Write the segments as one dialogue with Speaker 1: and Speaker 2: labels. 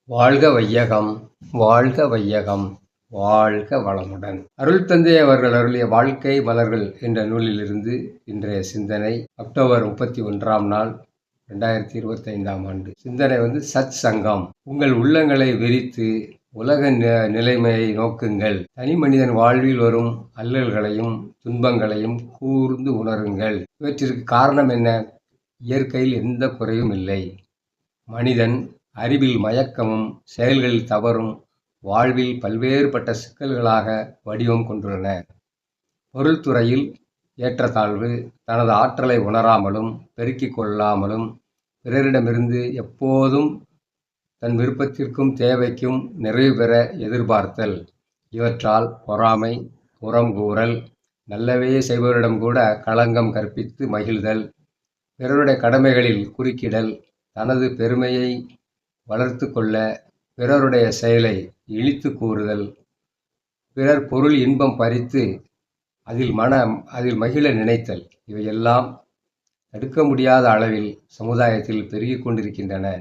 Speaker 1: வாழ்க வையகம், வாழ்க வையகம், வாழ்க வளமுடன். அருள் தந்தை அவர்கள் அருளிய வாழ்க்கை மலர்கள் என்ற நூலிலிருந்து இன்றைய சிந்தனை அக்டோபர் 31ஆம் நாள் 2025ஆம் ஆண்டு. சிந்தனை சத் சங்கம். உங்கள் உள்ளங்களை விரித்து உலக நிலைமையை நோக்குங்கள். தனி மனிதன் வாழ்வில் வரும் அல்லல்களையும் துன்பங்களையும் கூர்ந்து உணருங்கள். இவற்றிற்கு காரணம் என்ன? இயற்கையில் எந்த குறையும் இல்லை. மனிதன் அறிவில் மயக்கமும் செயல்களில் தவறும் வாழ்வில் பல்வேறுபட்ட சிக்கல்களாக வடிவம் கொண்டுள்ளன. பொருள்துறையில் ஏற்றத்தாழ்வு, தனது ஆற்றலை உணராமலும் பெருக்கிக் கொள்ளாமலும் பிறரிடமிருந்து எப்போதும் தன் விருப்பத்திற்கும் தேவைக்கும் நிறைவு பெற எதிர்பார்த்தல், இவற்றால் பொறாமை, புறங்கூறல், நல்லவே செய்பவரிடம் கூட களங்கம் கற்பித்து மகிழ்தல், பிறருடைய கடமைகளில் குறுக்கிடல், தனது பெருமையை வளர்த்து கொள்ள பிறருடைய செயலை இழித்து கூறுதல், பிறர் பொருள் இன்பம் பறித்து அதில் மகிழ நினைத்தல், இவையெல்லாம் தடுக்க முடியாத அளவில் சமுதாயத்தில் பெருகிக் கொண்டிருக்கின்றன.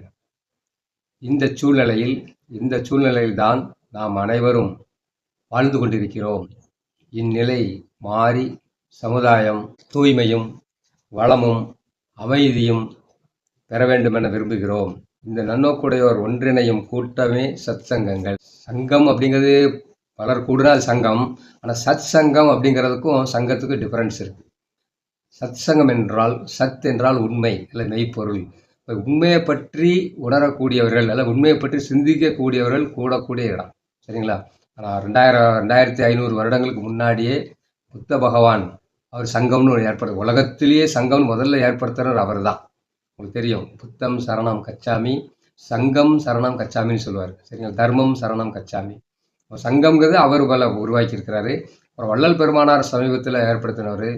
Speaker 1: இந்த சூழ்நிலையில்தான் நாம் அனைவரும் வாழ்ந்து கொண்டிருக்கிறோம். இந்நிலை மாறி சமுதாயம் தூய்மையும் வளமும் அமைதியும் பெற வேண்டுமென விரும்புகிறோம். இந்த நன்னோக்குடையோர் ஒன்றிணையும் கூட்டமே சத் சங்கங்கள். சங்கம் அப்படிங்கிறது பலர் கூடுனா அது சங்கம். ஆனால் சத் சங்கம் அப்படிங்கிறதுக்கும் சங்கத்துக்கும் டிஃபரன்ஸ் இருக்கு. சத் சங்கம் என்றால் சத் என்றால் உண்மை அல்ல மெய்ப்பொருள். இப்போ உண்மையை பற்றி உணரக்கூடியவர்கள் அல்ல உண்மையை பற்றி சிந்திக்கக்கூடியவர்கள் கூடக்கூடிய இடம். சரிங்களா? ஆனால் 2500 வருடங்களுக்கு முன்னாடியே புத்த பகவான் அவர் சங்கம்னு ஏற்படுத்த உலகத்திலேயே சங்கம்னு முதல்ல ஏற்படுத்துறவர் அவர் தான். உங்களுக்கு தெரியும், புத்தம் சரணம் கச்சாமி, சங்கம் சரணம் கச்சாமின்னு சொல்லுவார். சரிங்களா? தர்மம் சரணம் கச்சாமி. சங்கம்ங்கிறது அவர் உருவாக்கி இருக்கிறாரு. அப்புறம் வள்ளல் பெருமானார் சமீபத்தில் ஏற்படுத்தினவர்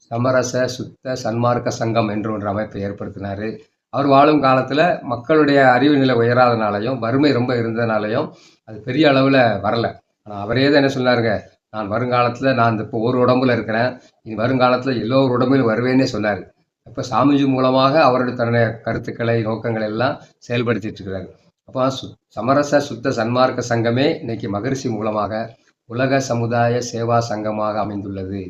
Speaker 1: சமரச சுத்த சன்மார்க்க சங்கம் என்று ஒன்று அமைப்பை ஏற்படுத்தினார். அவர் வாழும் காலத்தில் மக்களுடைய அறிவு நிலை உயராதனாலையும் வறுமை ரொம்ப இருந்ததுனாலையும் அது பெரிய அளவில் வரலை. ஆனால் அவரே தான் என்ன சொன்னாருங்க, நான் வருங்காலத்தில் நான் இப்போ ஒரு உடம்புல இருக்கிறேன், இனி வருங்காலத்தில் எல்லோரு உடம்புலையும் வருவேன்னே சொன்னார். இப்போ சாமிஜி மூலமாக அவருடைய தன்னுடைய கருத்துக்களை நோக்கங்களை எல்லாம் செயல்படுத்திட்டு இருக்கிறாரு. அப்போ சமரச சுத்த சன்மார்க்க சங்கமே இன்னைக்கு மகரிஷி மூலமாக உலக சமுதாய சேவா சங்கமாக அமைந்துள்ளது.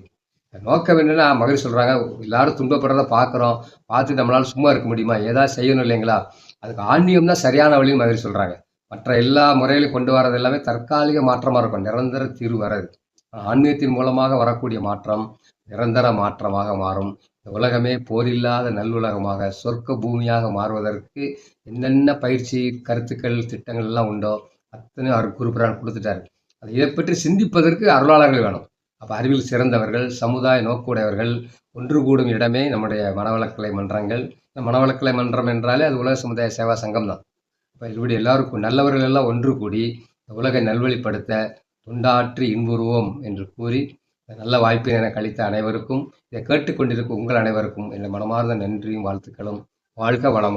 Speaker 1: நோக்கம் என்னன்னா, மகரிஷி சொல்றாங்க, எல்லாரும் துன்பப்படுறத பார்க்குறோம், பார்த்து நம்மளால சும்மா இருக்க முடியுமா? ஏதாவது செய்யணும் இல்லைங்களா? அதுக்கு ஆன்மீகம் தான் சரியான வழின்னு மகரிஷி சொல்றாங்க. மற்ற எல்லா முறையிலும் கொண்டு வரது எல்லாமே தற்காலிக மாற்றமாக இருக்கும், நிரந்தர தீர்வு வராது. ஆன்மீகத்தின் மூலமாக வரக்கூடிய மாற்றம் நிரந்தர மாற்றமாக மாறும். உலகமே போரில்லாத நல்லுலகமாக சொர்க்க பூமியாக மாறுவதற்கு என்னென்ன பயிற்சி கருத்துக்கள் திட்டங்கள் எல்லாம் உண்டோ அத்தனை அவர் குறிப்பிடார் கொடுத்துட்டாரு. அது இதை பற்றி சிந்திப்பதற்கு அருளாளர்கள் வேணும். அப்போ அறிவில் சிறந்தவர்கள், சமுதாய நோக்குடையவர்கள் ஒன்று கூடும் இடமே நம்முடைய மனவளக்கலை மன்றங்கள். இந்த மனவளக்கலை மன்றம் என்றாலே அது உலக சமுதாய சேவா சங்கம் தான். இப்போ இப்படி எல்லாருக்கும் நல்லவர்கள் எல்லாம் ஒன்று கூடி உலகை நல்வழிப்படுத்த தொண்டாற்றி இன்புறுவோம் என்று கூறி நல்ல வாய்ப்பை என கழித்த அனைவருக்கும், இதை கேட்டுக்கொண்டிருக்கும் உங்கள் அனைவருக்கும் என் மனமார்ந்த நன்றியும் வாழ்த்துக்களும். வாழ்க வளமுடன்.